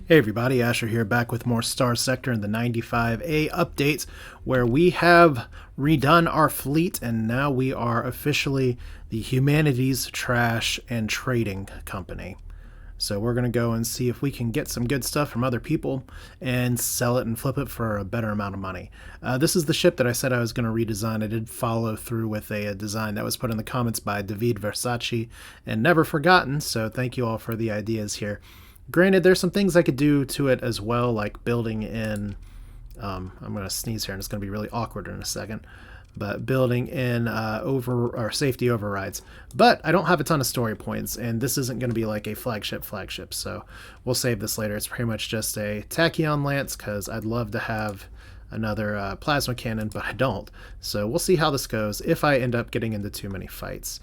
Hey everybody, Asher here, back with more Starsector and the 95A updates, where we have redone our fleet and now we are officially the Humanities Trash and Trading Company. So we're going to go and see if we can get some good stuff from other people and sell it and flip it for a better amount of money. This is the ship that I said I was going to redesign. I did follow through with a design that was put in the comments by David Versace and never forgotten, so thank you all for the ideas here. Granted, there's some things I could do to it as well, like building in, I'm going to sneeze here and it's going to be really awkward in a second, but building in safety overrides. But I don't have a ton of story points, and this isn't going to be like a flagship, so we'll save this later. It's pretty much just a tachyon lance, because I'd love to have another plasma cannon, but I don't. So we'll see how this goes if I end up getting into too many fights.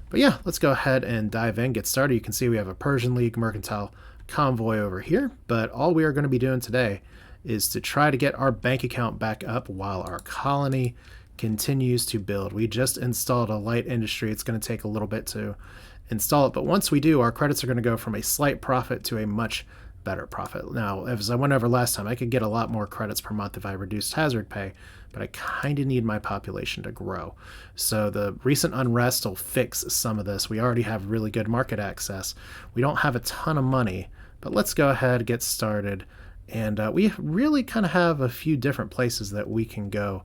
But yeah, let's go ahead and dive in, get started. You can see we have a Persian League Mercantile convoy over here, but all we are going to be doing today is to try to get our bank account back up while our colony continues to build. We just installed a light industry. It's going to take a little bit to install it, but once we do, our credits are going to go from a slight profit to a much better profit. Now, as I went over last time, I could get a lot more credits per month if I reduced hazard pay, but I kind of need my population to grow. So the recent unrest will fix some of this. We already have really good market access. We don't have a ton of money, but let's go ahead and get started. And we really kind of have a few different places that we can go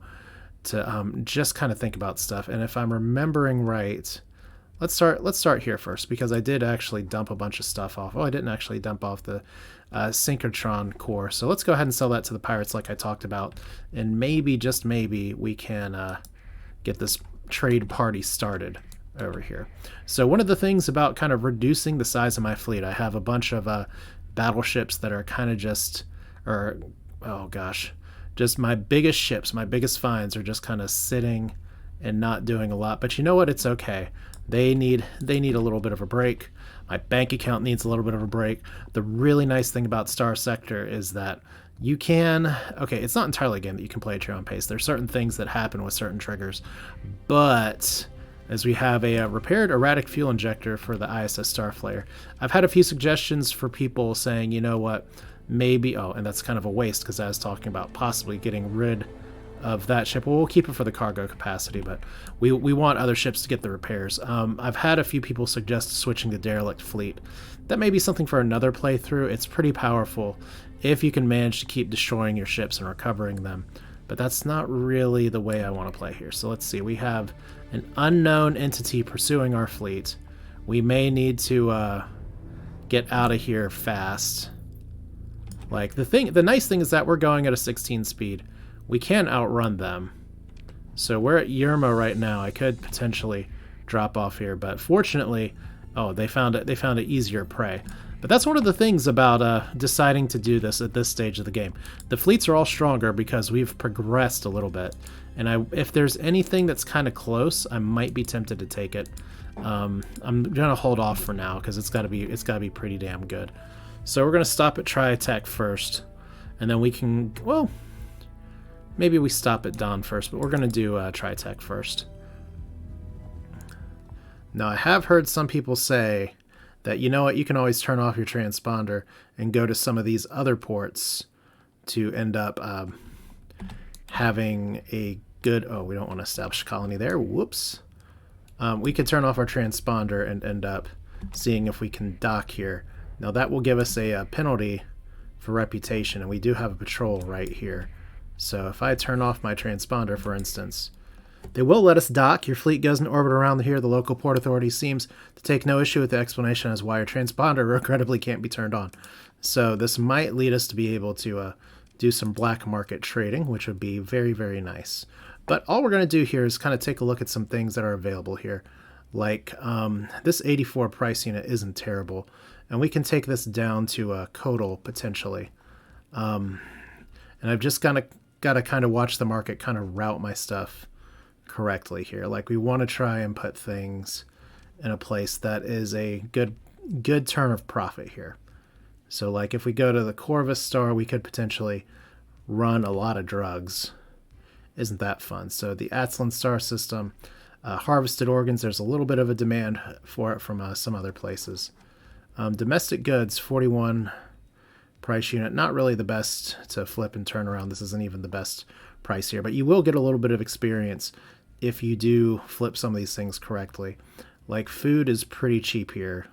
to just kind of think about stuff. And if I'm remembering right, let's start here first, because I did actually dump a bunch of stuff off. Oh, I didn't actually dump off the synchrotron core. So let's go ahead and sell that to the pirates like I talked about. And maybe, just maybe, we can get this trade party started over here. So one of the things about kind of reducing the size of my fleet, I have a bunch of battleships that are kind of just my biggest ships, my biggest finds are just kind of sitting and not doing a lot. But you know what? It's okay. They need a little bit of a break. My bank account needs a little bit of a break. The really nice thing about Starsector is that you can, it's not entirely a game that you can play at your own pace. There's certain things that happen with certain triggers, but as we have a repaired erratic fuel injector for the ISS Starflyer, I've had a few suggestions for people saying, you know what, maybe, and that's kind of a waste, because I was talking about possibly getting rid of that ship. Well, we'll keep it for the cargo capacity, but we want other ships to get the repairs. I've had a few people suggest switching to derelict fleet. That may be something for another playthrough. It's pretty powerful if you can manage to keep destroying your ships and recovering them, but that's not really the way I want to play here. So let's see, we have an unknown entity pursuing our fleet. We may need to get out of here fast. Like, the nice thing is that we're going at a 16 speed. We can outrun them. So we're at Yerma right now. I could potentially drop off here, but fortunately, they found an easier prey. But that's one of the things about deciding to do this at this stage of the game. The fleets are all stronger because we've progressed a little bit, and if there's anything that's kind of close, I might be tempted to take it. I'm gonna hold off for now because it's gotta be pretty damn good. So we're gonna stop at tri-tach first, and then we can, well, maybe we stop at Dawn first, but we're going to do tri-tach first. Now, I have heard some people say that, you know what, you can always turn off your transponder and go to some of these other ports to end up having a good... Oh, we don't want to establish a colony there. Whoops. We could turn off our transponder and end up seeing if we can dock here. Now, that will give us a penalty for reputation, and we do have a patrol right here. So if I turn off my transponder, for instance, they will let us dock. Your fleet goes in orbit around here. The local port authority seems to take no issue with the explanation as why your transponder regrettably can't be turned on. So this might lead us to be able to do some black market trading, which would be very, very nice. But all we're going to do here is kind of take a look at some things that are available here. Like this 84 price unit isn't terrible, and we can take this down to a Codal potentially. And I've just got to kind of watch the market kind of route my stuff correctly here. Like, we want to try and put things in a place that is a good turn of profit here. So like if we go to the Corvus Star, we could potentially run a lot of drugs. Isn't that fun? So the Atlan Star System, harvested organs, there's a little bit of a demand for it from some other places. Domestic goods, 41% price unit. Not really the best to flip and turn around. This isn't even the best price here, but you will get a little bit of experience if you do flip some of these things correctly. Like food is pretty cheap here.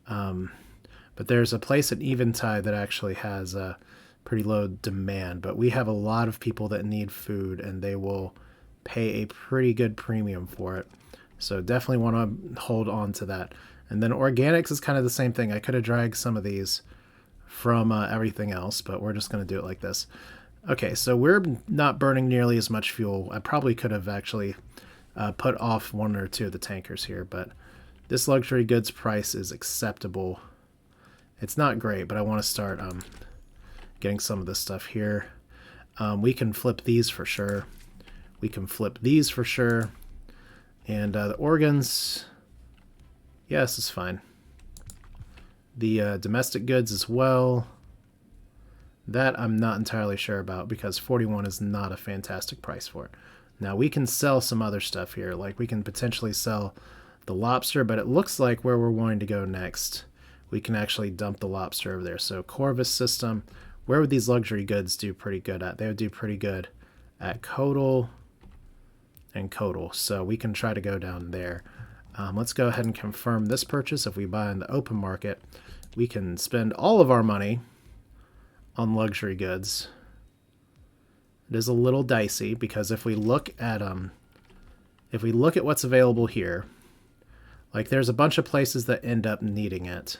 But there's a place at Eventide that actually has a pretty low demand, but we have a lot of people that need food and they will pay a pretty good premium for it. So definitely want to hold on to that. And then organics is kind of the same thing. I could have dragged some of these from everything else, but we're just going to do it like this. Okay, so we're not burning nearly as much fuel. I probably could have actually put off one or two of the tankers here, but this luxury goods price is acceptable. It's not great, but I want to start getting some of this stuff here. We can flip these for sure. We can flip these for sure. And the organs, yeah, this is fine. The domestic goods as well. That I'm not entirely sure about because 41 is not a fantastic price for it. Now we can sell some other stuff here. Like we can potentially sell the lobster, but it looks like where we're wanting to go next, we can actually dump the lobster over there. So Corvus system, where would these luxury goods do pretty good at? They would do pretty good at Codal and Codal. So we can try to go down there. Let's go ahead and confirm this purchase. If we buy in the open market, we can spend all of our money on luxury goods. It is a little dicey because if we look at what's available here, like there's a bunch of places that end up needing it.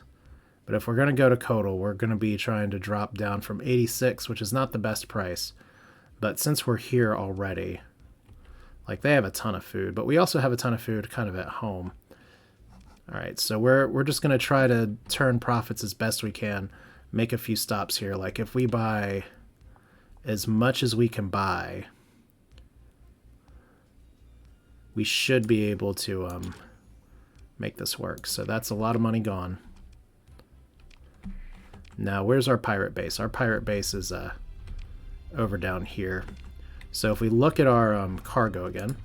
But if we're going to go to Codal, we're going to be trying to drop down from 86, which is not the best price. But since we're here already, like they have a ton of food, but we also have a ton of food kind of at home. All right, so we're just going to try to turn profits as best we can, make a few stops here. Like if we buy as much as we can buy, we should be able to make this work. So that's a lot of money gone. Now, where's our pirate base? Our pirate base is over down here. So if we look at our cargo again,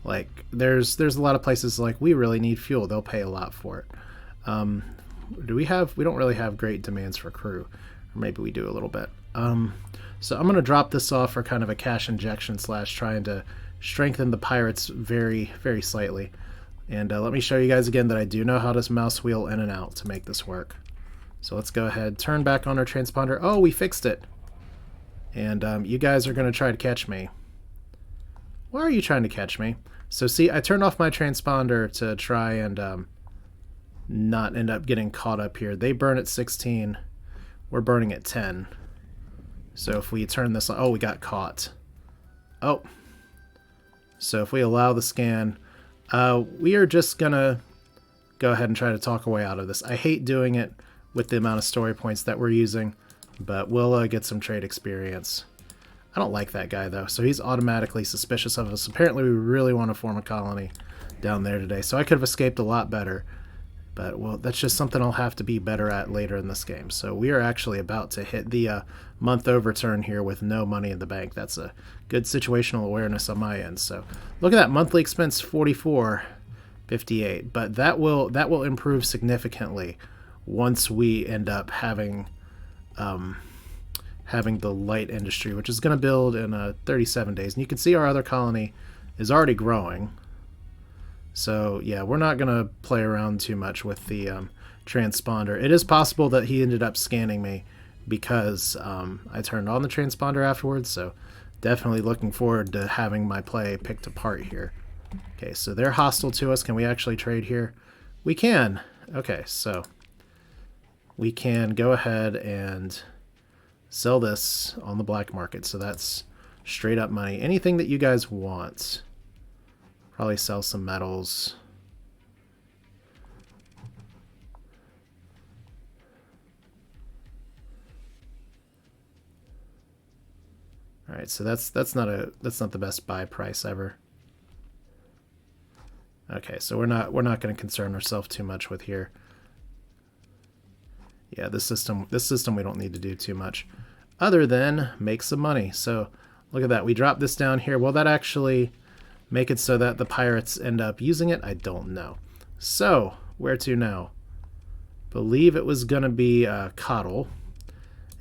like there's a lot of places like we really need fuel. They'll pay a lot for it. We don't really have great demands for crew, or maybe we do a little bit. So I'm going to drop this off for kind of a cash injection / trying to strengthen the pirates very, very slightly. And let me show you guys again that I do know how to mouse wheel in and out to make this work. So let's go ahead, turn back on our transponder. Oh, we fixed it. And you guys are going to try to catch me. Why are you trying to catch me? So see, I turned off my transponder to try and not end up getting caught up here. They burn at 16. We're burning at 10. So if we turn this on, oh, we got caught. Oh. So if we allow the scan, we are just going to go ahead and try to talk our way out of this. I hate doing it with the amount of story points that we're using, but we'll get some trade experience. I don't like that guy, though, so he's automatically suspicious of us. Apparently, we really want to form a colony down there today, so I could have escaped a lot better. But, well, that's just something I'll have to be better at later in this game. So we are actually about to hit the month overturn here with no money in the bank. That's a good situational awareness on my end. So look at that monthly expense, $44.58. But that will improve significantly once we end up having the light industry, which is going to build in 37 days. And you can see our other colony is already growing. So, yeah, we're not going to play around too much with the transponder. It is possible that he ended up scanning me because I turned on the transponder afterwards. So, definitely looking forward to having my play picked apart here. Okay, so they're hostile to us. Can we actually trade here? We can. Okay, so we can go ahead and sell this on the black market. So that's straight up money. Anything that you guys want. Probably sell some metals. All right, so that's not the best buy price ever. Okay, so we're not going to concern ourselves too much with here. Yeah, this system we don't need to do too much other than make some money. So look at that. We drop this down here. Will that actually make it so that the pirates end up using it? I don't know. So, where to now? believe it was going to be coddle.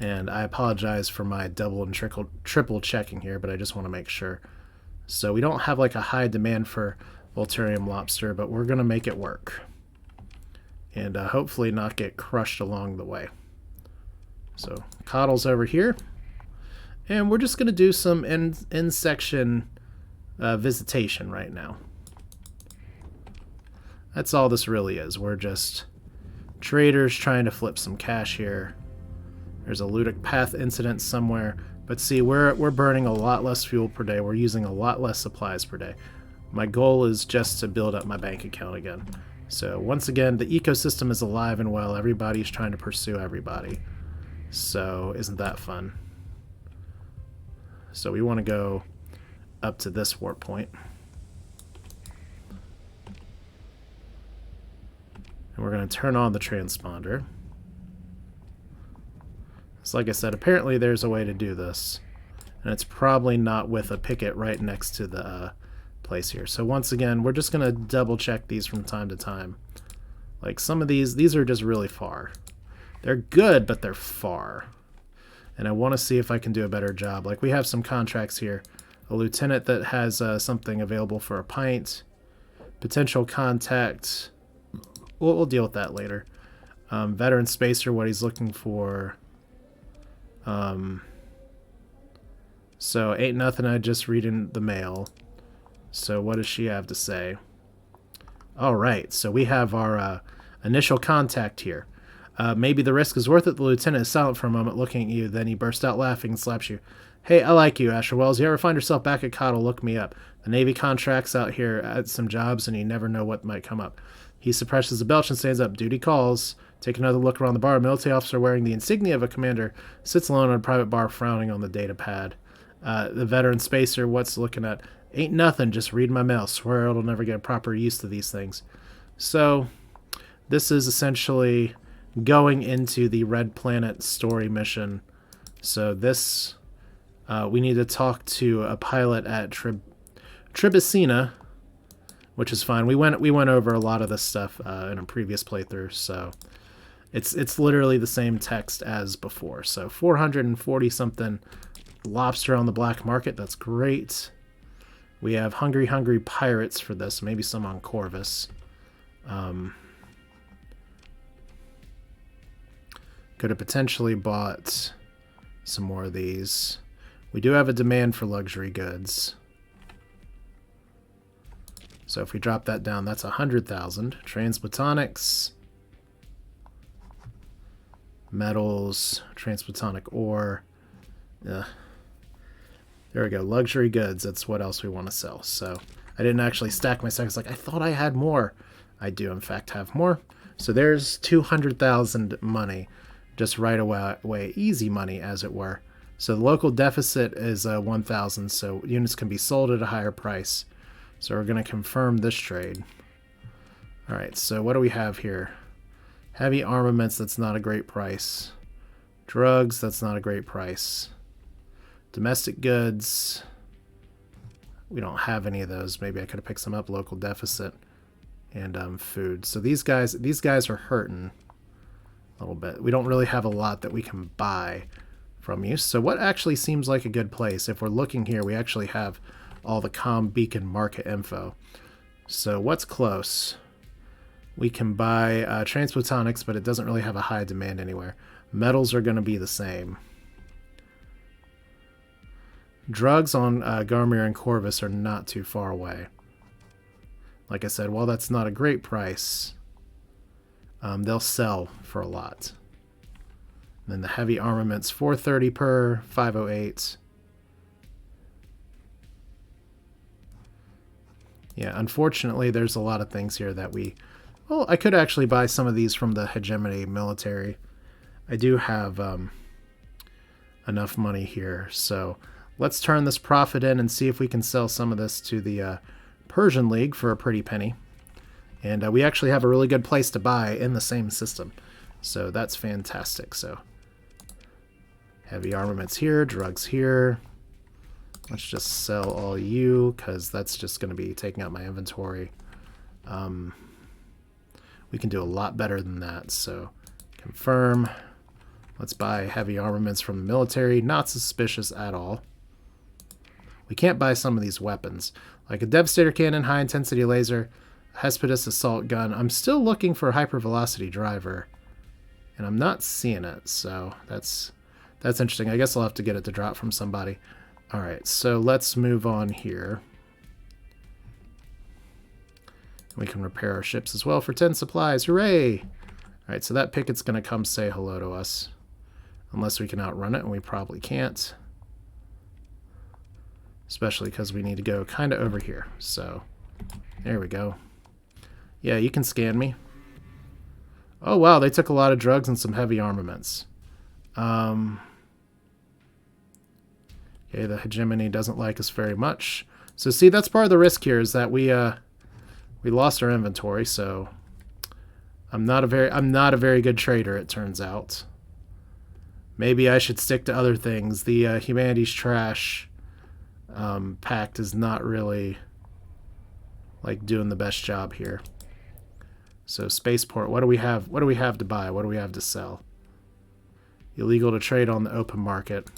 And I apologize for my double and triple checking here, but I just want to make sure. So we don't have like a high demand for Volturium lobster, but we're going to make it work. And hopefully not get crushed along the way. So coddle's over here. And we're just going to do some in-section visitation right now. That's all this really is. We're just traders trying to flip some cash here. There's a ludic path incident somewhere. But see, we're burning a lot less fuel per day. We're using a lot less supplies per day. My goal is just to build up my bank account again. So once again, the ecosystem is alive and well. Everybody's trying to pursue everybody. So isn't that fun? So we want to go up to this warp point. And we're going to turn on the transponder. So like I said, apparently there's a way to do this. And it's probably not with a picket right next to the place here. So once again, we're just going to double check these from time to time. Like some of these are just really far. They're good, but they're far. And I want to see if I can do a better job. Like we have some contracts here. A lieutenant that has something available for a pint. Potential contact. We'll deal with that later. Veteran spacer, what he's looking for. So ain't nothing, I just reading the mail. So what does she have to say? All right, so we have our initial contact here. Maybe the risk is worth it. The lieutenant is silent for a moment, looking at you. Then he bursts out laughing and slaps you. Hey, I like you, Asher Wells. You ever find yourself back at Coddle, look me up. The Navy contracts out here at some jobs, and you never know what might come up. He suppresses a belch and stands up. Duty calls. Take another look around the bar. A military officer wearing the insignia of a commander sits alone in a private bar, frowning on the data pad. The veteran spacer, what's looking at? Ain't nothing, just read my mail. Swear it'll never get proper use to these things. So, this is essentially going into the Red Planet story mission. So this, we need to talk to a pilot at Tribicina, which is fine. We went over a lot of this stuff in a previous playthrough, so it's literally the same text as before. So 440 something lobster on the black market. That's great. We have hungry pirates for this. Maybe some on Corvus. Could have potentially bought some more of these. We do have a demand for luxury goods. So if we drop that down, that's 100,000. Transplutonics, metals, transplutonic ore. There we go. Luxury goods. That's what else we want to sell. So I didn't actually stack my seconds. Like I thought I had more. I do in fact have more. So there's 200,000 money, just right away, easy money as it were. So the local deficit is 1,000. So units can be sold at a higher price. So we're going to confirm this trade. All right. So what do we have here? Heavy armaments. That's not a great price. Drugs. That's not a great price. Domestic goods, we don't have any of those. Maybe I could have picked some up. Local deficit and food. So these guys are hurting a little bit. We don't really have a lot that we can buy from you. So what actually seems like a good place? If we're looking here, we actually have all the comm beacon market info. So what's close? We can buy transplutonics, but it doesn't really have a high demand anywhere. Metals are going to be the same. Drugs on Garmir and Corvus are not too far away. Like I said, while that's not a great price, they'll sell for a lot. And then the heavy armaments, 430 per, 508. Yeah, unfortunately, there's a lot of things here that we... Well, I could actually buy some of these from the hegemony military. I do have enough money here, so... Let's turn this profit in and see if we can sell some of this to the Persian League for a pretty penny. And we actually have a really good place to buy in the same system. So that's fantastic. So heavy armaments here, drugs here. Let's just sell all you because that's just going to be taking out my inventory. We can do a lot better than that. So Confirm. Let's buy heavy armaments from the military. Not suspicious at all. We can't buy some of these weapons. Like a Devastator cannon, high-intensity laser, Hesperus assault gun. I'm still looking for a hypervelocity driver. And I'm not seeing it, so that's interesting. I guess I'll have to get it to drop from somebody. Alright, so let's move on here. We can repair our ships as well for 10 supplies. Hooray! Alright, so that picket's going to come say hello to us. Unless we can outrun it, and we probably can't. Especially because we need to go kind of over here. So, there we go. Yeah, you can scan me. Oh, wow, they took a lot of drugs and some heavy armaments. Okay, the hegemony doesn't like us very much. So, see, that's part of the risk here, is that we lost our inventory, so I'm not a very good trader, it turns out. Maybe I should stick to other things. The Humanities Trash pact is not really like doing the best job here. So spaceport, what do we have? What do we have to buy? What do we have to sell? Illegal to trade on the open market.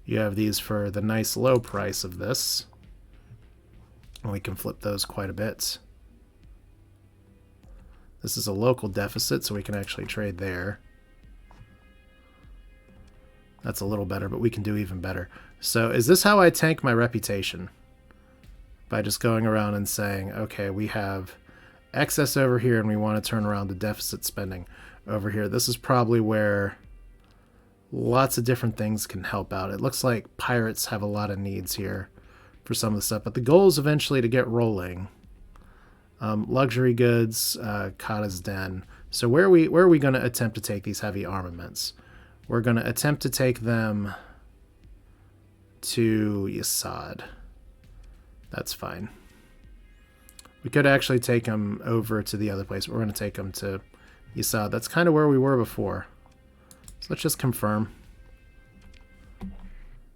You have these for the nice low price of this. And we can flip those quite a bit. This is a local deficit, so we can actually trade there. That's a little better, but we can do even better. So is this how I tank my reputation? By just going around and saying, okay, we have excess over here and we want to turn around the deficit spending over here. This is probably where lots of different things can help out. It looks like pirates have a lot of needs here for some of the stuff, but the goal is eventually to get rolling. Luxury goods, Kata's Den. So where are we going to attempt to take these heavy armaments? We're going to attempt to take them to Yasad. That's fine. We could actually take them over to the other place. We're going to take them to Yasad. That's kind of where we were before. So let's just confirm.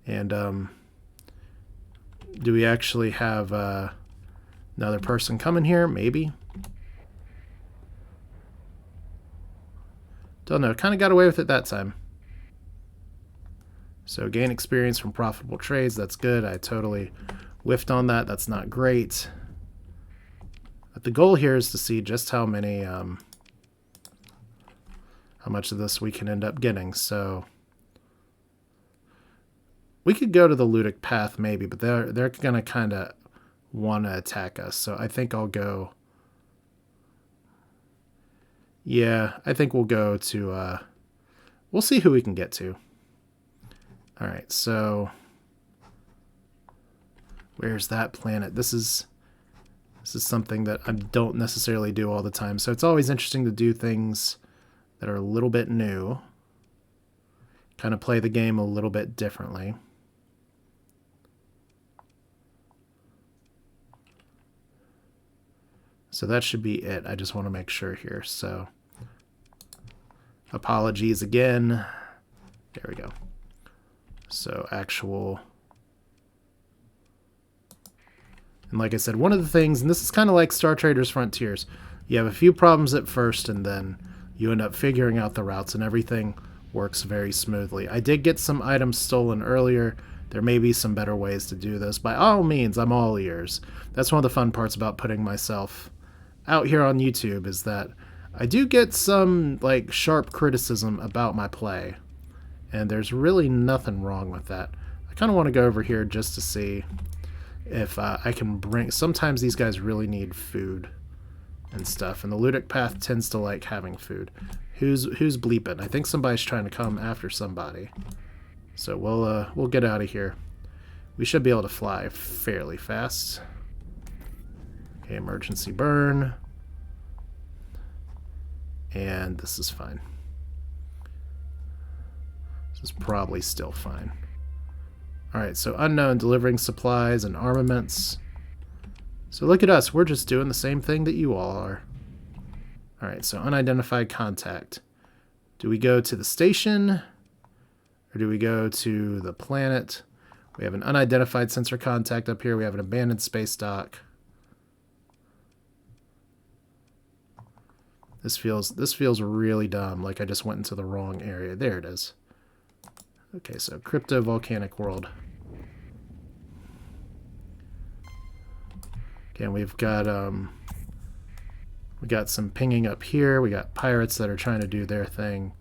And do we actually have another person coming here? Maybe. Don't know. Kind of got away with it that time. So gain experience from profitable trades. That's good. I totally whiffed on that. That's not great. But the goal here is to see just how many, how much of this we can end up getting. So we could go to the Ludic path maybe, but they're gonna kind of want to attack us. So I think I'll go. Yeah, I think we'll go to. We'll see who we can get to. All right, so where's that planet? This is something that I don't necessarily do all the time. So it's always interesting to do things that are a little bit new. Kind of play the game a little bit differently. So that should be it. I just want to make sure here. So Apogees again. There we go. So actual. And like I said, one of the things, and this is kind of like Star Traders Frontiers, you have a few problems at first and then you end up figuring out the routes and everything works very smoothly. I did get some items stolen earlier. There may be some better ways to do this. By all means, I'm all ears. That's one of the fun parts about putting myself out here on YouTube, is that I do get some like sharp criticism about my play. And there's really nothing wrong with that. I kind of want to go over here just to see if I can bring. Sometimes these guys really need food and stuff, and the Ludic path tends to like having food. Who's bleeping? I think somebody's trying to come after somebody. So we'll get out of here. We should be able to fly fairly fast. Okay, emergency burn. And this is fine. This is probably still fine. Alright, so unknown, delivering supplies and armaments. So look at us, we're just doing the same thing that you all are. Alright, so unidentified contact. Do we go to the station? Or do we go to the planet? We have an unidentified sensor contact up here. We have an abandoned space dock. This feels really dumb, like I just went into the wrong area. There it is. Okay, so crypto volcanic world. Again, we got some pinging up here. We got pirates that are trying to do their thing.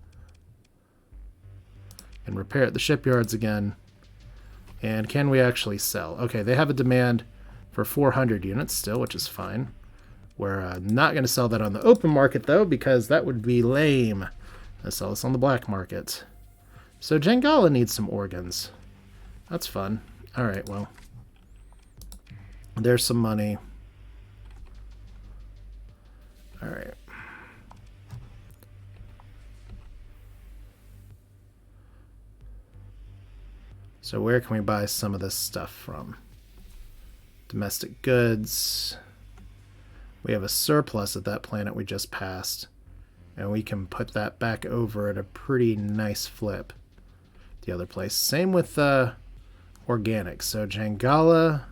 And repair at the shipyards again. And can we actually sell? Okay, they have a demand for 400 units still, which is fine. We're not going to sell that on the open market, though, because that would be lame. Let's sell this on the black market. So Jangala needs some organs. That's fun. All right, well. There's some money. All right. So where can we buy some of this stuff from? Domestic goods. We have a surplus at that planet we just passed. And we can put that back over at a pretty nice flip. The other place. Same with organics. So Jangala.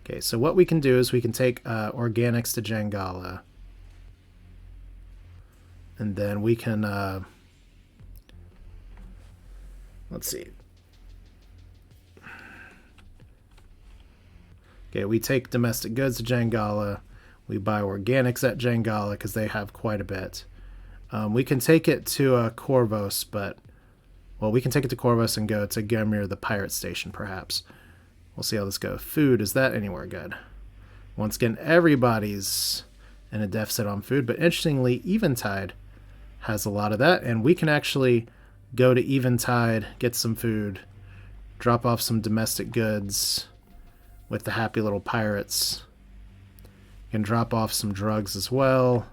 Okay, so what we can do is we can take organics to Jangala. And then we can... let's see. Okay, we take domestic goods to Jangala. We buy organics at Jangala because they have quite a bit. We can take it to Corvos, but... Well, we can take it to Corvos and go to Gamir, the pirate station, perhaps. We'll see how this goes. Food, is that anywhere good? Once again, everybody's in a deficit on food, but interestingly, Eventide has a lot of that, and we can actually go to Eventide, get some food, drop off some domestic goods with the happy little pirates. You can drop off some drugs as well.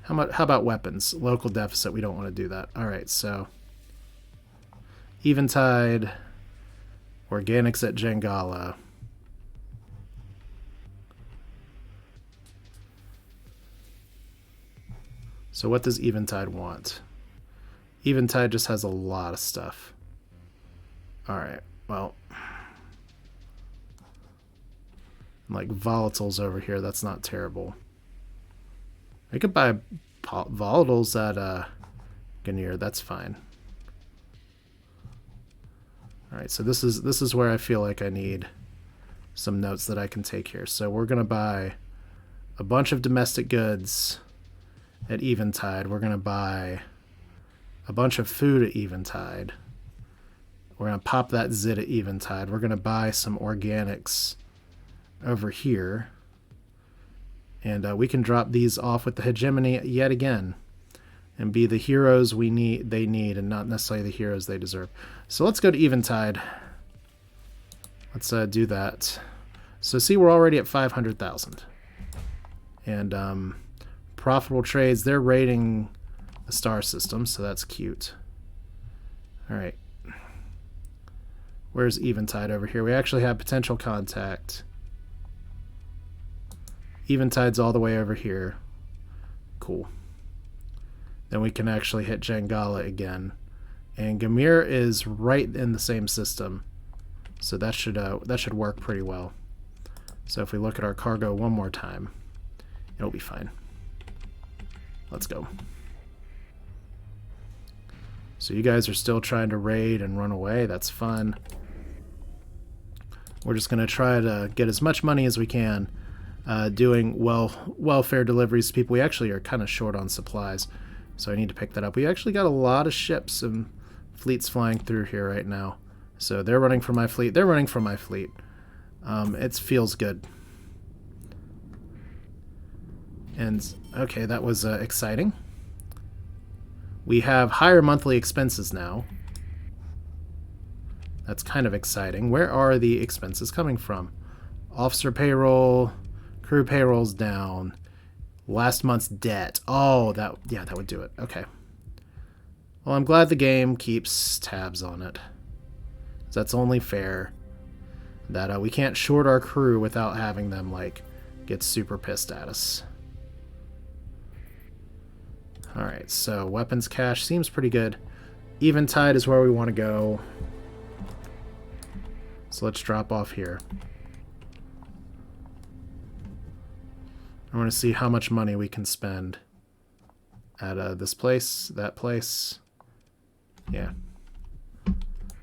How about weapons? Local deficit, we don't want to do that. Alright, so Eventide, organics at Jangala. So what does Eventide want? Eventide just has a lot of stuff. Alright, well. Like volatiles over here, that's not terrible. I could buy volatiles at Ganir, that's fine. Alright, so this is where I feel like I need some notes that I can take here. So we're gonna buy a bunch of domestic goods at Eventide. We're gonna buy a bunch of food at Eventide. We're going to pop that zit at Eventide. We're going to buy some organics over here. And we can drop these off with the hegemony yet again. And be the heroes they need and not necessarily the heroes they deserve. So let's go to Eventide. Let's do that. So see, we're already at 500,000. And profitable trades, they're raiding the star system, so that's cute. Alright. Where's Eventide over here? We actually have potential contact. Eventide's all the way over here. Cool. Then we can actually hit Jangala again. And Gamir is right in the same system. So that should work pretty well. So if we look at our cargo one more time, it'll be fine. Let's go. So you guys are still trying to raid and run away. That's fun. We're just going to try to get as much money as we can doing welfare deliveries to people. We actually are kind of short on supplies, so I need to pick that up. We actually got a lot of ships and fleets flying through here right now. So they're running from my fleet. They're running from my fleet. It feels good. And, okay, that was exciting. We have higher monthly expenses now. That's kind of exciting. Where are the expenses coming from? Officer payroll, crew payroll's down. Last month's debt. Oh, that would do it. Okay. Well, I'm glad the game keeps tabs on it. That's only fair. That we can't short our crew without having them, like, get super pissed at us. Alright, so weapons cache seems pretty good. Eventide is where we want to go. So let's drop off here. I want to see how much money we can spend at this place, that place. Yeah.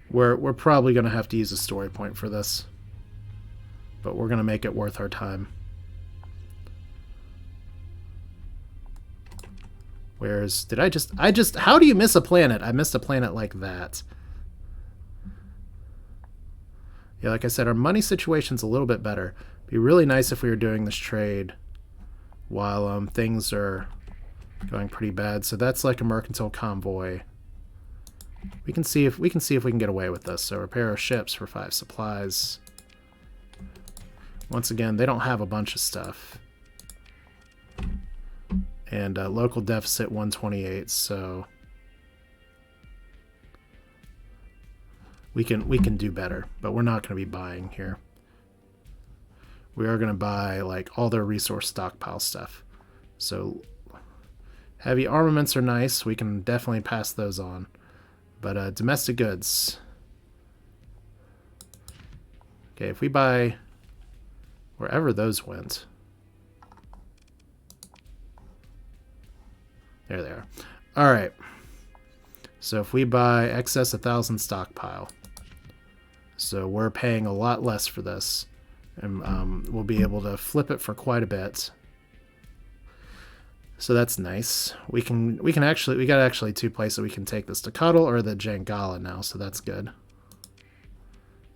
We're probably going to have to use a story point for this. But we're going to make it worth our time. Where's... Did I just... How do you miss a planet? I missed a planet like that. Yeah, like I said, our money situation's a little bit better. It'd be really nice if we were doing this trade while things are going pretty bad. So that's like a mercantile convoy. We can see if we can get away with this. So repair our ships for 5 supplies. Once again, they don't have a bunch of stuff. And local deficit 128, so we can do better, but we're not going to be buying here. We are going to buy like all their resource stockpile stuff. So heavy armaments are nice. We can definitely pass those on. But domestic goods. Okay, if we buy wherever those went. There they are. All right. So if we buy excess 1,000 stockpile, so we're paying a lot less for this, and we'll be able to flip it for quite a bit. So that's nice. We got actually 2 places we can take this to Cuddle or the Jangala now, so that's good.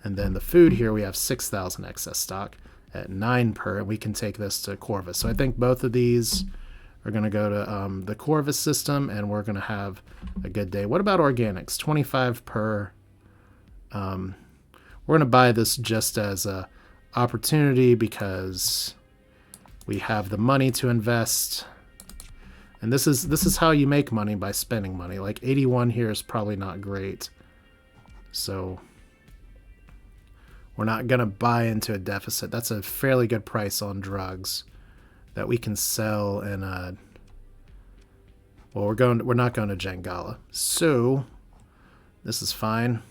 And then the food here, we have 6,000 excess stock at 9 per, and we can take this to Corvus. So I think both of these are going to go to the Corvus system, and we're going to have a good day. What about organics? 25 per. We're going to buy this just as a opportunity because we have the money to invest. And this is how you make money, by spending money. Like 81 here is probably not great. So we're not going to buy into a deficit. That's a fairly good price on drugs that we can sell. And well, we're not going to Jangala. So this is fine.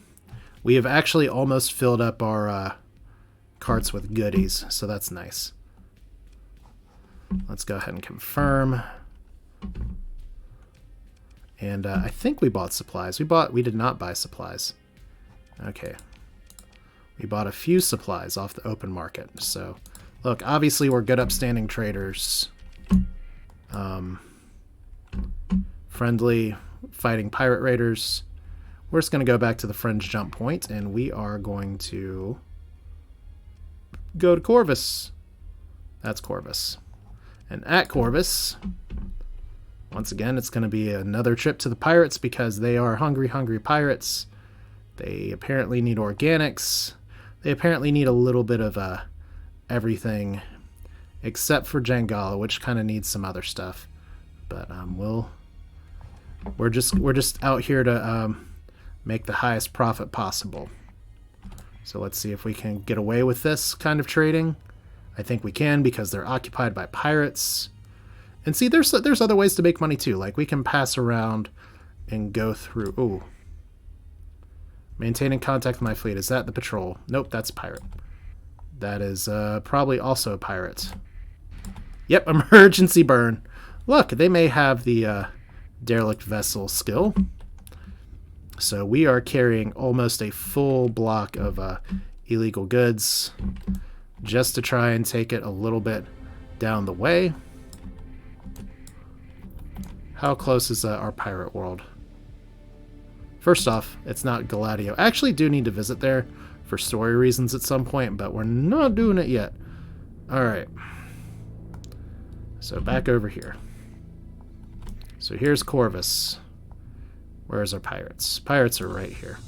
We have actually almost filled up our carts with goodies, so that's nice. Let's go ahead and confirm. And I think we bought supplies. We did not buy supplies. Okay. We bought a few supplies off the open market. So, look, obviously we're good upstanding traders. Friendly fighting pirate raiders. We're just going to go back to the fringe jump point, and we are going to go to Corvus. That's Corvus. And at Corvus, once again, it's going to be another trip to the pirates because they are hungry, hungry pirates. They apparently need organics. They apparently need a little bit of everything, except for Jangala, which kind of needs some other stuff. But we're just out here to make the highest profit possible. So let's see if we can get away with this kind of trading. I think we can because they're occupied by pirates. And see, there's other ways to make money too. Like we can pass around and go through. Ooh. Maintaining contact with my fleet. Is that the patrol? Nope, that's pirate. That is probably also a pirate. Yep, emergency burn. Look, they may have the derelict vessel skill. So we are carrying almost a full block of illegal goods just to try and take it a little bit down the way. How close is our pirate world? First off, it's not Gladio. I actually do need to visit there for story reasons at some point, but we're not doing it yet. All right. So back over here. So here's Corvus. Where's our pirates? Pirates are right here.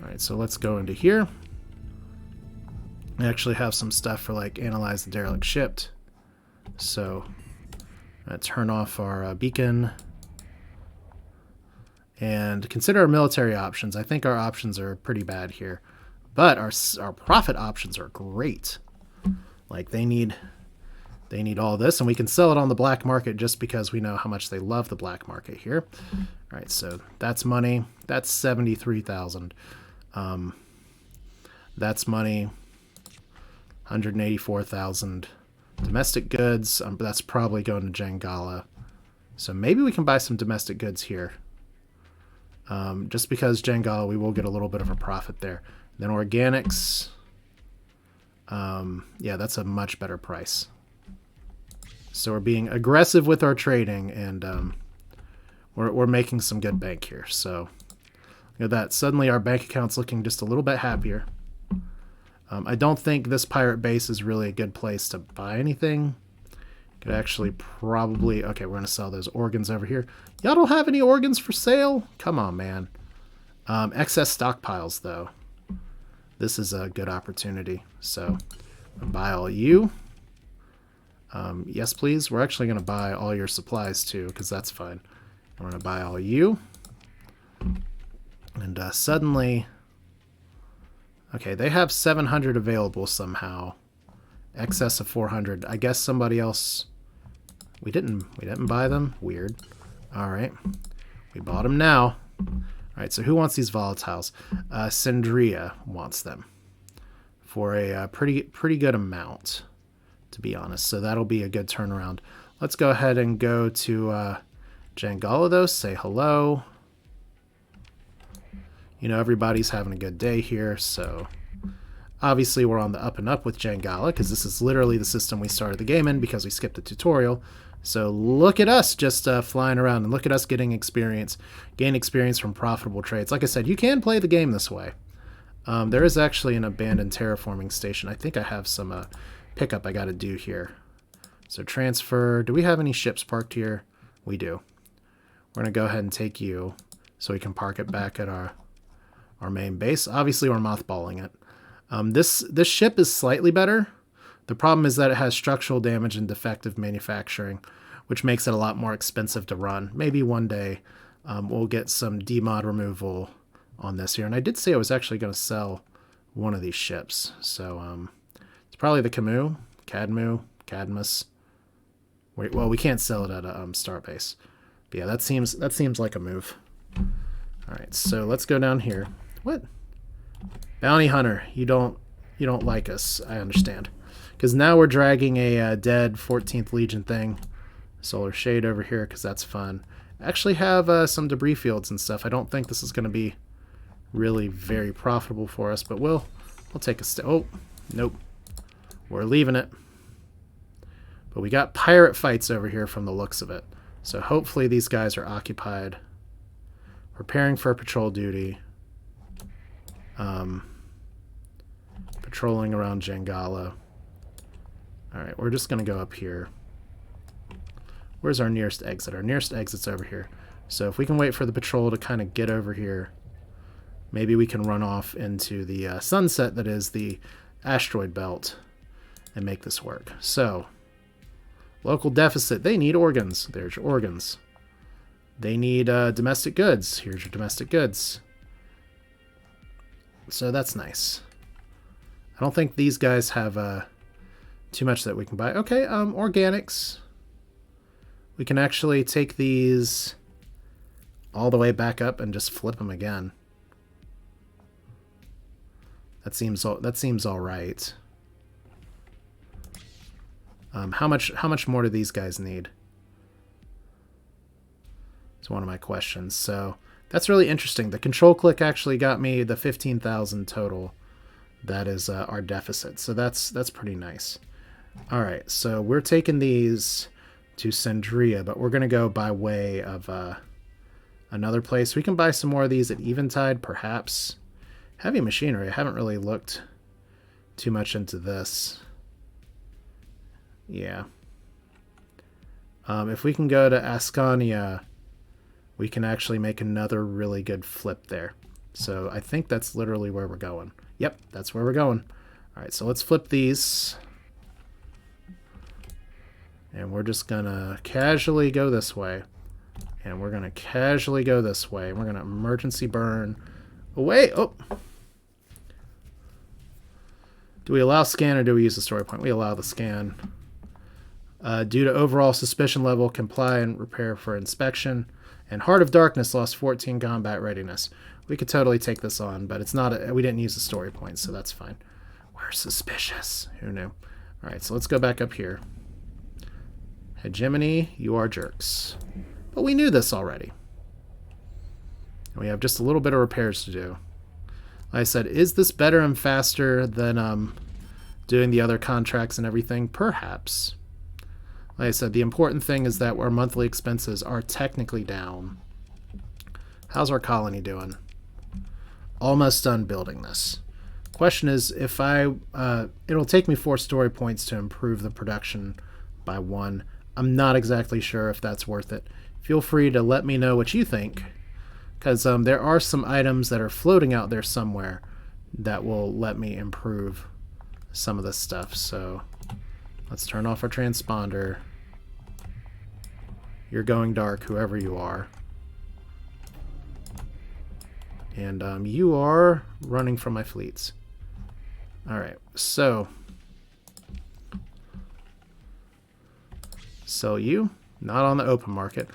Alright, so let's go into here. I actually have some stuff for like analyze the derelict ship. So let's turn off our beacon. And consider our military options. I think our options are pretty bad here. But our profit options are great. Like they need all this, and we can sell it on the black market just because we know how much they love the black market here. All right, so that's money. That's 73,000. That's money. 184,000 domestic goods. But that's probably going to Jangala. So maybe we can buy some domestic goods here. Just because Jangala, we will get a little bit of a profit there. Then organics. Yeah, that's a much better price. So we're being aggressive with our trading, and we're making some good bank here. So look at that. Suddenly our bank account's looking just a little bit happier. I don't think this pirate base is really a good place to buy anything. Could actually probably... Okay, we're going to sell those organs over here. Y'all don't have any organs for sale? Come on, man. Excess stockpiles, though. This is a good opportunity. So, buy all you. Yes, please. We're actually going to buy all your supplies, too, because that's fine. We're going to buy all you. And suddenly... Okay, they have 700 available somehow. Excess of 400. I guess somebody else... We didn't buy them? Weird. Alright. We bought them now. Alright, so who wants these volatiles? Sindria wants them. For a pretty good amount, to be honest. So that'll be a good turnaround. Let's go ahead and go to Jangala, though. Say hello. You know, everybody's having a good day here, so... Obviously, we're on the up and up with Jangala, because this is literally the system we started the game in because we skipped the tutorial. So look at us just flying around, and look at us getting experience. Gain experience from profitable trades. Like I said, you can play the game this way. There is actually an abandoned terraforming station. I think I have some pickup I got to do here. So transfer. Do we have any ships parked here? We do. We're going to go ahead and take you so we can park it back at our main base. Obviously, we're mothballing it. This ship is slightly better. The problem is that it has structural damage and defective manufacturing, which makes it a lot more expensive to run. Maybe one day we'll get some demod removal on this here. And I did say I was actually going to sell one of these ships. So it's probably the Camus, Cadmus. Wait, well, we can't sell it at a Starbase. But yeah, that seems like a move. All right, so let's go down here. What? Bounty Hunter, you don't like us. I understand. Because now we're dragging a dead 14th Legion thing. Solar Shade over here, because that's fun. Actually have some debris fields and stuff. I don't think this is going to be really very profitable for us, but we'll take a step. Oh, nope. We're leaving it. But we got pirate fights over here from the looks of it. So hopefully these guys are occupied. Preparing for patrol duty. Patrolling around Jangala. Alright, we're just going to go up here. Where's our nearest exit? Our nearest exit's over here. So if we can wait for the patrol to kind of get over here, maybe we can run off into the sunset that is the asteroid belt and make this work. So, local deficit. They need organs. There's your organs. They need domestic goods. Here's your domestic goods. So that's nice. I don't think these guys have too much that we can buy. Okay, organics. We can actually take these all the way back up and just flip them again. That seems all right. How much more do these guys need? It's one of my questions. So that's really interesting. The control click actually got me the 15,000 total. That is our deficit. So that's pretty nice. All right, so we're taking these to Sindria, but we're going to go by way of another place. We can buy some more of these at Eventide, perhaps. Heavy machinery. I haven't really looked too much into this. Yeah. If we can go to Ascania, we can actually make another really good flip there. So I think that's literally where we're going. Yep, that's where we're going. All right, so let's flip these. And we're just going to casually go this way. And we're going to casually go this way. And we're going to emergency burn away. Oh! Do we allow scan or do we use the story point? We allow the scan. Due to overall suspicion level, comply and repair for inspection. And Heart of Darkness lost 14 combat readiness. We could totally take this on, but it's not. We didn't use the story points, so that's fine. We're suspicious. Who knew? Alright, so let's go back up here. Hegemony, you are jerks. But we knew this already. And we have just a little bit of repairs to do. Like I said, is this better and faster than doing the other contracts and everything? Perhaps. Like I said, the important thing is that our monthly expenses are technically down. How's our colony doing? Almost done building this. Question is, if it'll take me 4 story points to improve the production by 1. I'm not exactly sure if that's worth it. Feel free to let me know what you think, because there are some items that are floating out there somewhere that will let me improve some of this stuff. So let's turn off our transponder. You're going dark, whoever you are. And you are running from my fleets. Alright, so sell you. Not on the open market.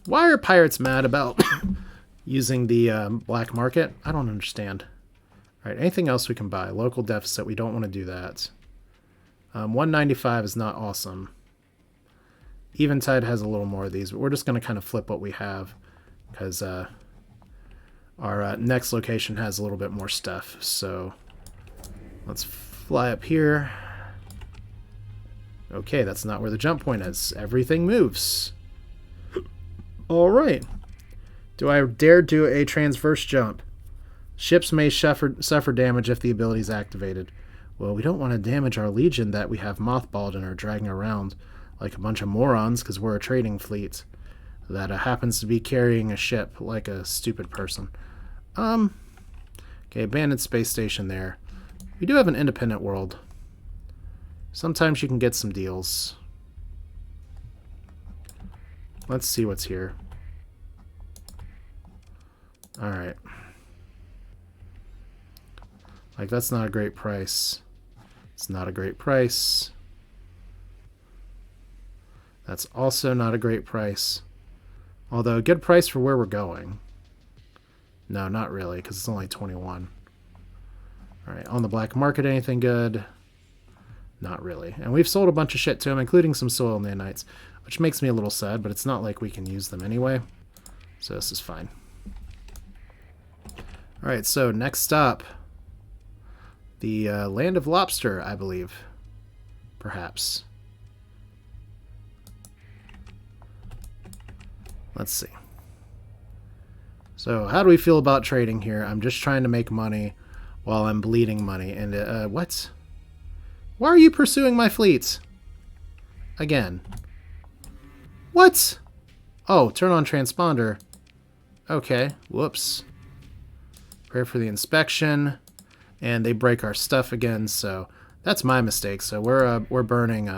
Why are pirates mad about using the black market? I don't understand. Alright, anything else we can buy? Local deficit, we don't want to do that. 195 is not awesome. Eventide has a little more of these, but we're just going to kind of flip what we have, because our next location has a little bit more stuff. So let's fly up here. Okay, that's not where the jump point is. Everything moves. All right. Do I dare do a transverse jump? Ships may suffer damage if the ability is activated. Well, we don't want to damage our legion that we have mothballed and are dragging around like a bunch of morons because we're a trading fleet that happens to be carrying a ship like a stupid person. Okay, abandoned space station there. We do have an independent world. Sometimes you can get some deals. Let's see what's here. Alright. Like, that's not a great price. It's not a great price. That's also not a great price. Although, a good price for where we're going. No, not really, because it's only 21. Alright, on the black market, anything good? Not really. And we've sold a bunch of shit to him, including some soil nanites, which makes me a little sad, but it's not like we can use them anyway. So this is fine. Alright, so next stop. The Land of Lobster, I believe. Perhaps. Let's see. So, how do we feel about trading here? I'm just trying to make money while I'm bleeding money. And, what? Why are you pursuing my fleets? Again. What? Oh, turn on transponder. Okay, whoops. Prepare for the inspection. And they break our stuff again, so that's my mistake. So we're burning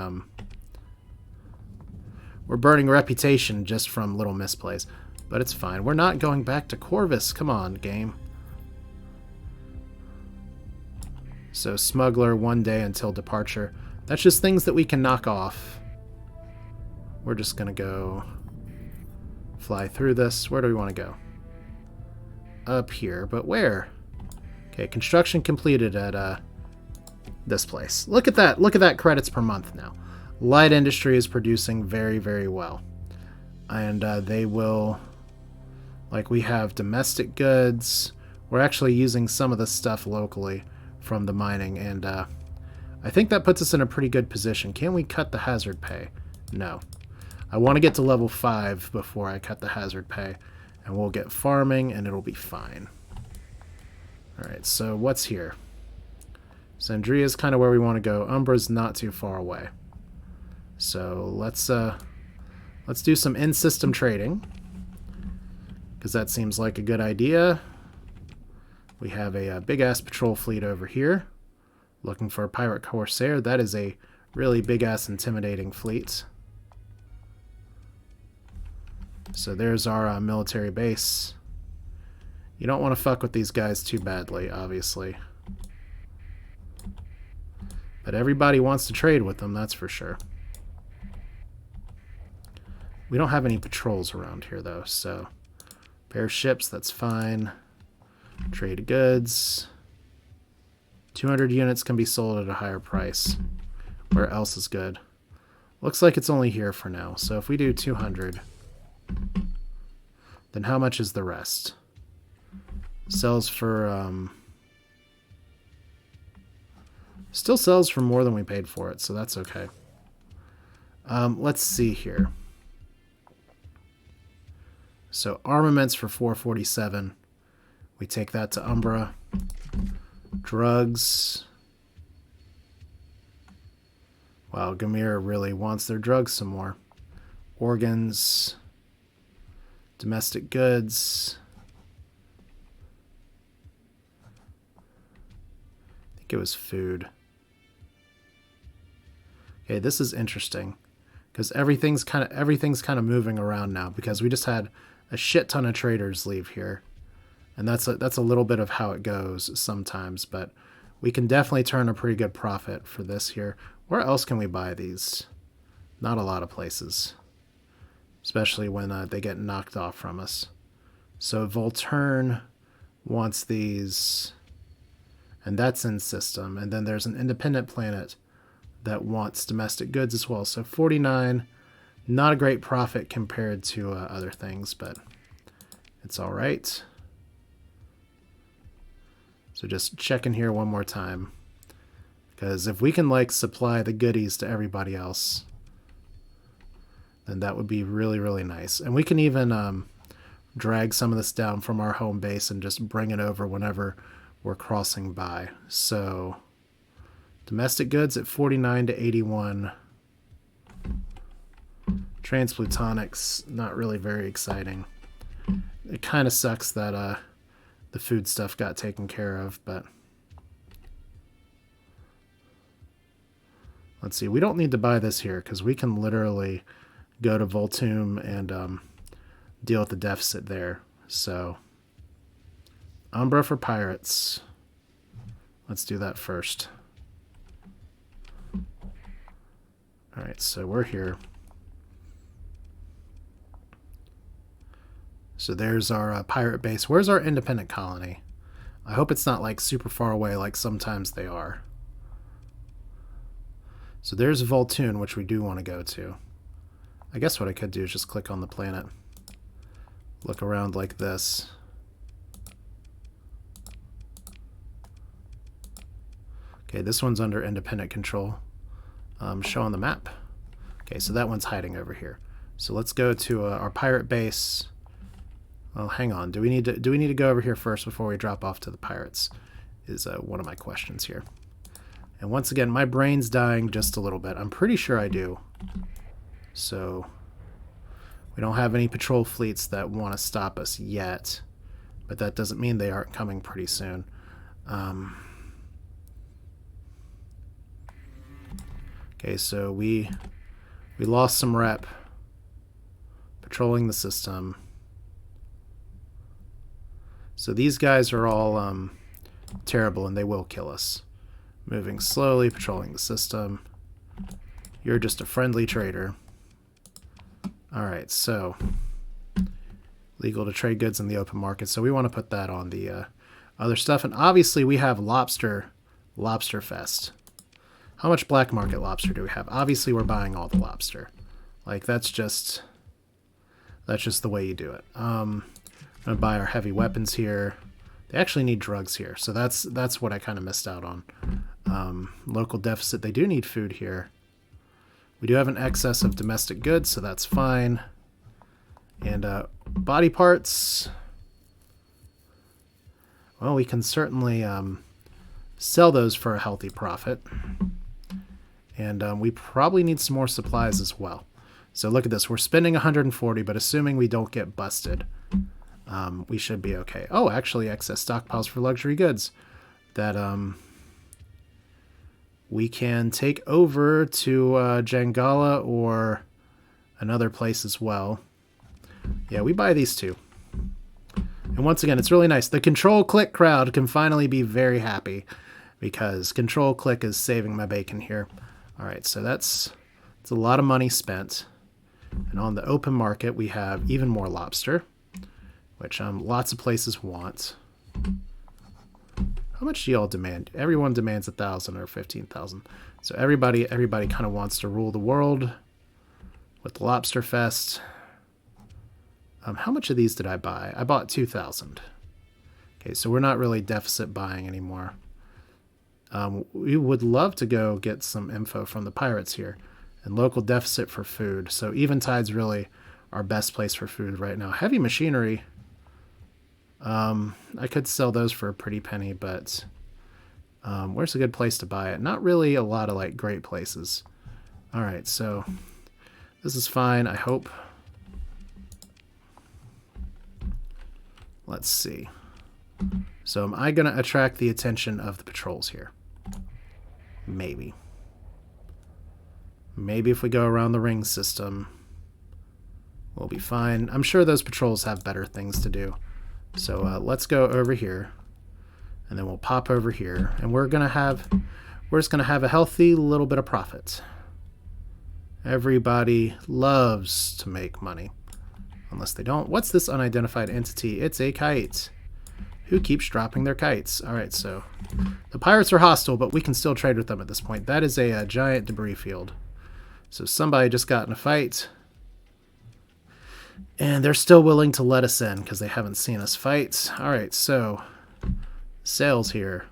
reputation just from little misplays. But it's fine. We're not going back to Corvus. Come on, game. So smuggler 1 day until departure. That's just things that we can knock off. We're just gonna go fly through this. Where do we want to go? Up here, but where? Okay, construction completed at this place. Look at that. Look at that credits per month now. Light industry is producing very, very well. And they will... Like, we have domestic goods. We're actually using some of this stuff locally from the mining. And I think that puts us in a pretty good position. Can we cut the hazard pay? No. I want to get to level 5 before I cut the hazard pay. And we'll get farming, and it'll be fine. Alright, so what's here? Sandria is kind of where we want to go. Umbra's not too far away. So let's do some in-system trading, because that seems like a good idea. We have a big-ass patrol fleet over here, looking for a pirate corsair. That is a really big-ass intimidating fleet. So there's our military base. You don't want to fuck with these guys too badly, obviously. But everybody wants to trade with them, that's for sure. We don't have any patrols around here, though, so... Repair ships, that's fine. Trade goods. 200 units can be sold at a higher price. Where else is good? Looks like it's only here for now. So if we do 200, then how much is the rest? Sells for, still sells for more than we paid for it, so that's okay. Let's see here. So armaments for 447. We take that to Umbra. Drugs. Wow, Gamir really wants their drugs some more. Organs. Domestic goods. I think it was food. Okay, this is interesting because everything's kind of moving around now because we just had a shit ton of traders leave here. And that's a little bit of how it goes sometimes, but we can definitely turn a pretty good profit for this here. Where else can we buy these? Not a lot of places, especially when they get knocked off from us. So Volturn wants these, and that's in system. And then there's an independent planet that wants domestic goods as well. So 49, not a great profit compared to other things, but it's all right. So just checking here one more time, because if we can like supply the goodies to everybody else, then that would be really, really nice. And we can even drag some of this down from our home base and just bring it over whenever we're crossing by. So domestic goods at 49 to 81. Transplutonics, not really very exciting. It kind of sucks that the food stuff got taken care of, but let's see. We don't need to buy this here because we can literally go to Voltum and deal with the deficit there. So Umbra for pirates. Let's do that first. All right, so we're here. So there's our pirate base. Where's our independent colony? I hope it's not like super far away like sometimes they are. So there's Voltune, which we do want to go to. I guess what I could do is just click on the planet. Look around like this. Okay, this one's under independent control. Show on the map. Okay, so that one's hiding over here. So let's go to our pirate base. Oh, hang on. Do we need to go over here first before we drop off to the pirates? Is one of my questions here. And once again, my brain's dying just a little bit. I'm pretty sure I do. So we don't have any patrol fleets that want to stop us yet, but that doesn't mean they aren't coming pretty soon. Okay, so we lost some rep patrolling the system. So these guys are all terrible, and they will kill us. Moving slowly, patrolling the system. You're just a friendly trader. Alright, so legal to trade goods in the open market. So we want to put that on the other stuff. And obviously we have Lobster Fest. How much black market lobster do we have? Obviously we're buying all the lobster. Like that's just the way you do it. I'm going to buy our heavy weapons here. They actually need drugs here, so that's what I kind of missed out on. Local deficit. They do need food here. We do have an excess of domestic goods, so that's fine. And body parts. Well, we can certainly sell those for a healthy profit. And we probably need some more supplies as well. So look at this. We're spending 140, but assuming we don't get busted, we should be okay. Oh, actually, excess stockpiles for luxury goods that we can take over to Jangala or another place as well. Yeah, we buy these two. And once again, it's really nice. The control click crowd can finally be very happy because control click is saving my bacon here. All right, so it's a lot of money spent. And on the open market, we have even more lobster, which lots of places want. How much do y'all demand? Everyone demands 1,000 or 15,000. So everybody kind of wants to rule the world with the Lobster Fest. How much of these did I buy? I bought 2,000. Okay, so we're not really deficit buying anymore. We would love to go get some info from the pirates here. And local deficit for food. So Eventide's really our best place for food right now. Heavy machinery. I could sell those for a pretty penny, but where's a good place to buy it? Not really a lot of like great places. All right, so this is fine, I hope. Let's see. So am I going to attract the attention of the patrols here? Maybe. Maybe if we go around the ring system, we'll be fine. I'm sure those patrols have better things to do. So let's go over here, and then we'll pop over here, and we're just gonna have a healthy little bit of profit. Everybody loves to make money, unless they don't. What's this unidentified entity? It's a kite. Who keeps dropping their kites? All right, so the pirates are hostile, but we can still trade with them at this point. That is a giant debris field. So somebody just got in a fight. And they're still willing to let us in because they haven't seen us fight. All right, so sales here.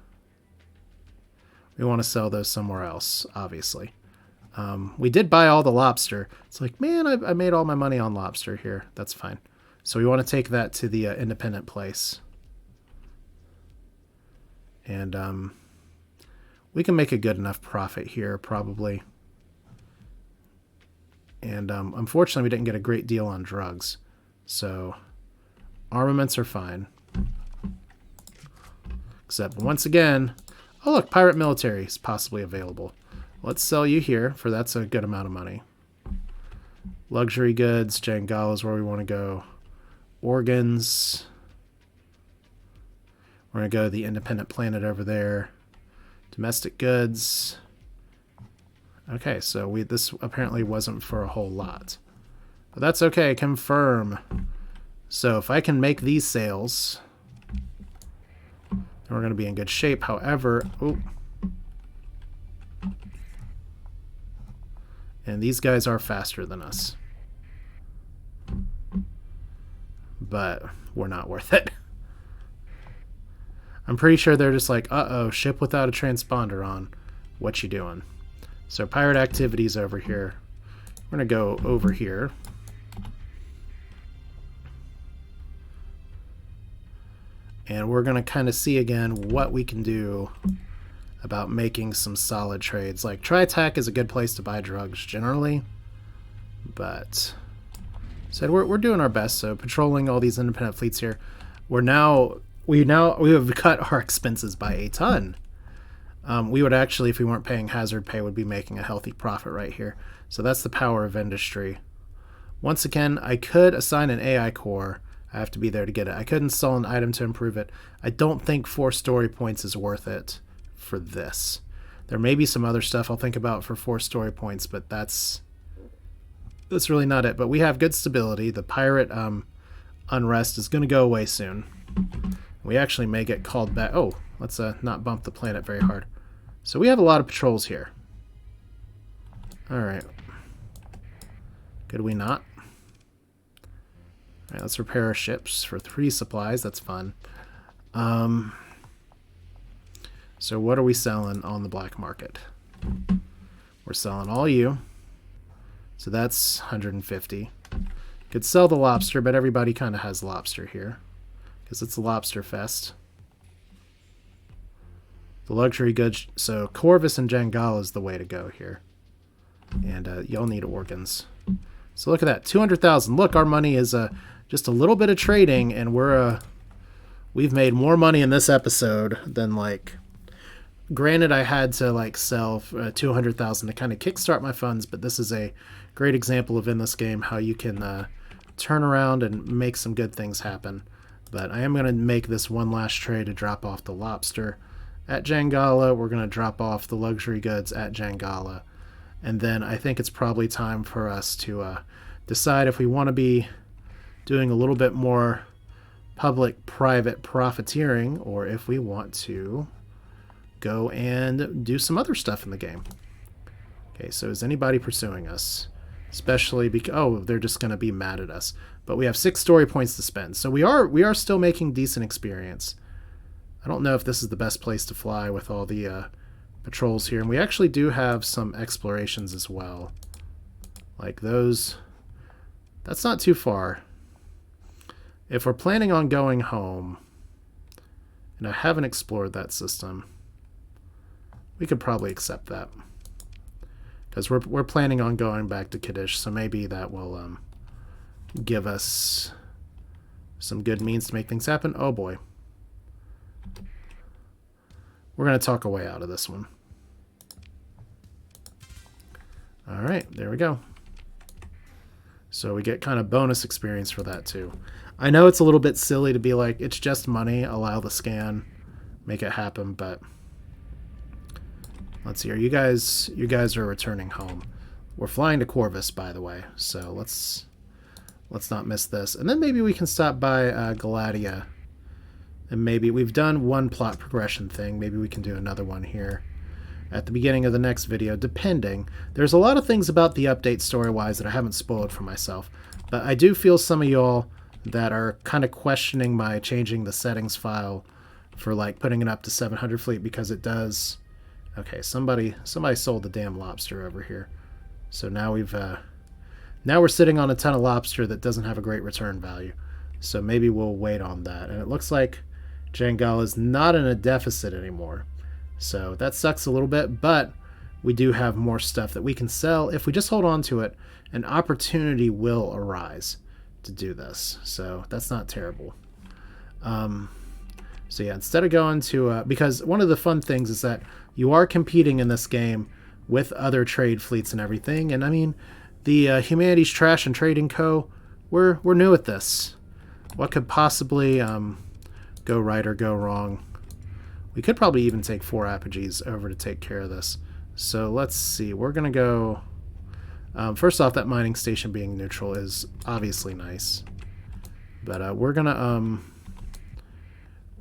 We want to sell those somewhere else, obviously. We did buy all the lobster. It's like, man, I made all my money on lobster here. That's fine. So we want to take that to the independent place. And we can make a good enough profit here, probably. And unfortunately, we didn't get a great deal on drugs. So armaments are fine. Except, once again, oh look, pirate military is possibly available. Let's sell you here, for that's a good amount of money. Luxury goods, Jangala is where we want to go. Organs. We're going to go to the independent planet over there. Domestic goods. Okay, so this apparently wasn't for a whole lot. But that's okay, confirm. So if I can make these sales, then we're going to be in good shape. However, and these guys are faster than us. But we're not worth it. I'm pretty sure they're just like, uh-oh, ship without a transponder on. What you doing? So pirate activities over here. We're going to go over here. And we're going to kind of see again what we can do about making some solid trades. Like tri-tach is a good place to buy drugs generally. But said we're doing our best. So patrolling all these independent fleets here. We have cut our expenses by a ton. We would actually, if we weren't paying hazard pay, would be making a healthy profit right here. So that's the power of industry. Once again, I could assign an AI core. I have to be there to get it. I could install an item to improve it. I don't think 4 story points is worth it for this. There may be some other stuff I'll think about for 4 story points, but that's really not it. But we have good stability. The pirate unrest is going to go away soon. We actually may get called back. Oh, let's not bump the planet very hard. So we have a lot of patrols here. All right. Could we not? All right, let's repair our ships for 3 supplies. That's fun. So what are we selling on the black market? We're selling all you. So that's 150. Could sell the lobster, but everybody kind of has lobster here because it's a lobster fest. The luxury goods, so Corvus and Jangala is the way to go here. And you'll need organs. So look at that, 200,000. Look, our money is just a little bit of trading, and we've made more money in this episode than like. Granted, I had to like sell 200,000 to kind of kickstart my funds, but this is a great example of in this game how you can turn around and make some good things happen. But I am going to make this one last trade to drop off the lobster at Jangala. We're going to drop off the luxury goods at Jangala. And then I think it's probably time for us to decide if we want to be doing a little bit more public-private profiteering or if we want to go and do some other stuff in the game. Okay, so is anybody pursuing us? Especially because, oh, they're just going to be mad at us. But we have 6 story points to spend. So we are still making decent experience. I don't know if this is the best place to fly with all the patrols here. And we actually do have some explorations as well. Like those. That's not too far. If we're planning on going home, and I haven't explored that system, we could probably accept that. Because we're planning on going back to Kaddish, so maybe that will give us some good means to make things happen. Oh boy. We're going to talk a way out of this one. Alright, there we go. So we get kind of bonus experience for that too. I know it's a little bit silly to be like, it's just money, allow the scan, make it happen, but let's see here. You guys are returning home. We're flying to Corvus, by the way, so let's not miss this. And then maybe we can stop by Galatia, and maybe we've done one plot progression thing. Maybe we can do another one here at the beginning of the next video, depending. There's a lot of things about the update story-wise that I haven't spoiled for myself, but I do feel some of y'all that are kind of questioning my changing the settings file for like putting it up to 700 fleet, because it does. Okay, somebody sold the damn lobster over here. So now now we're sitting on a ton of lobster that doesn't have a great return value. So maybe we'll wait on that. And it looks like Jangal is not in a deficit anymore. So that sucks a little bit, but we do have more stuff that we can sell. If we just hold on to it, an opportunity will arise to do this. So that's not terrible. So yeah, instead of going to, because one of the fun things is that you are competing in this game with other trade fleets and everything. And I mean, the Humanities Trash and Trading Co., we're new at this. What could possibly go right or go wrong? We could probably even take 4 Apogees over to take care of this. So let's see. We're going to go... first off, that mining station being neutral is obviously nice. But we're going to...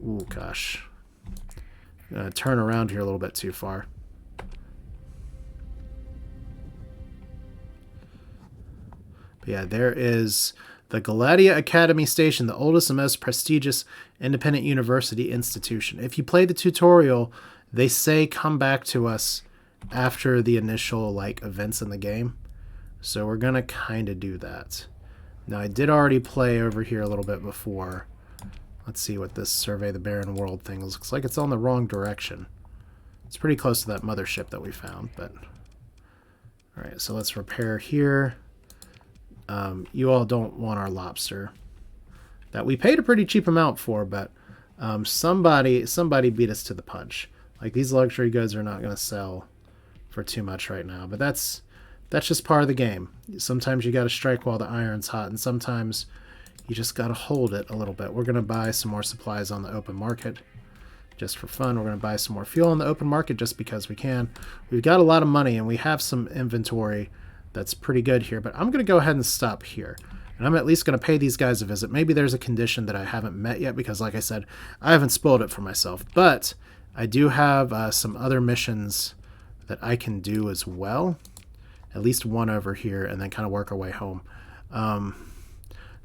ooh, gosh. I'm going to turn around here a little bit too far. But yeah, there is the Galatia Academy Station, the oldest and most prestigious independent university institution. If you play the tutorial, they say come back to us after the initial like events in the game. So we're going to kind of do that. Now, I did already play over here a little bit before. Let's see what this Survey the Barren World thing looks like. It's on the wrong direction. It's pretty close to that mothership that we found, but... Alright, so let's repair here. You all don't want our lobster. That we paid a pretty cheap amount for, but somebody beat us to the punch. Like, these luxury goods are not going to sell for too much right now, but that's just part of the game. Sometimes you got to strike while the iron's hot, and sometimes you just got to hold it a little bit. We're going to buy some more supplies on the open market just for fun. We're going to buy some more fuel on the open market just because we can. We've got a lot of money, and we have some inventory that's pretty good here, but I'm going to go ahead and stop here. And I'm at least going to pay these guys a visit. Maybe there's a condition that I haven't met yet because, like I said, I haven't spoiled it for myself. But I do have some other missions that I can do as well. At least one over here, and then kind of work our way home.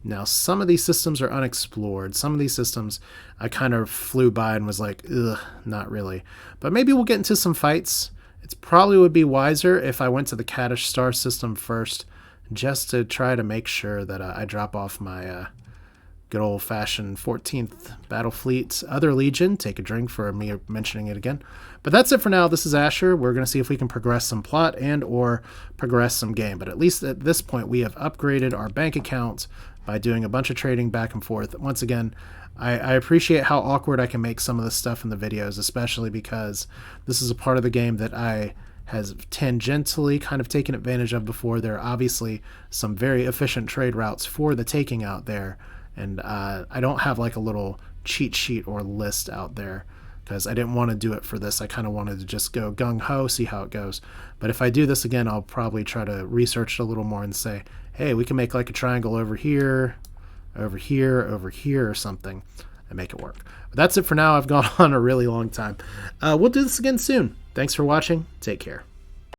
Now, some of these systems are unexplored. Some of these systems I kind of flew by and was like, ugh, not really. But maybe we'll get into some fights. It probably would be wiser if I went to the Kaddish star system first, just to try to make sure that I drop off my good old-fashioned 14th Battle Fleet Other Legion. Take a drink for me mentioning it again. But that's it for now. This is Asher. We're going to see if we can progress some plot and or progress some game. But at least at this point, we have upgraded our bank account by doing a bunch of trading back and forth. Once again, I appreciate how awkward I can make some of this stuff in the videos, especially because this is a part of the game that I has tangentially kind of taken advantage of before. There are obviously some very efficient trade routes for the taking out there, and I don't have like a little cheat sheet or list out there because I didn't want to do it for this. I kind of wanted to just go gung-ho, see how it goes. But if I do this again, I'll probably try to research it a little more and say, hey, we can make like a triangle over here, over here, over here, or something. and make it work. But that's it for now. I've gone on a really long time. We'll do this again soon. Thanks for watching. Take care.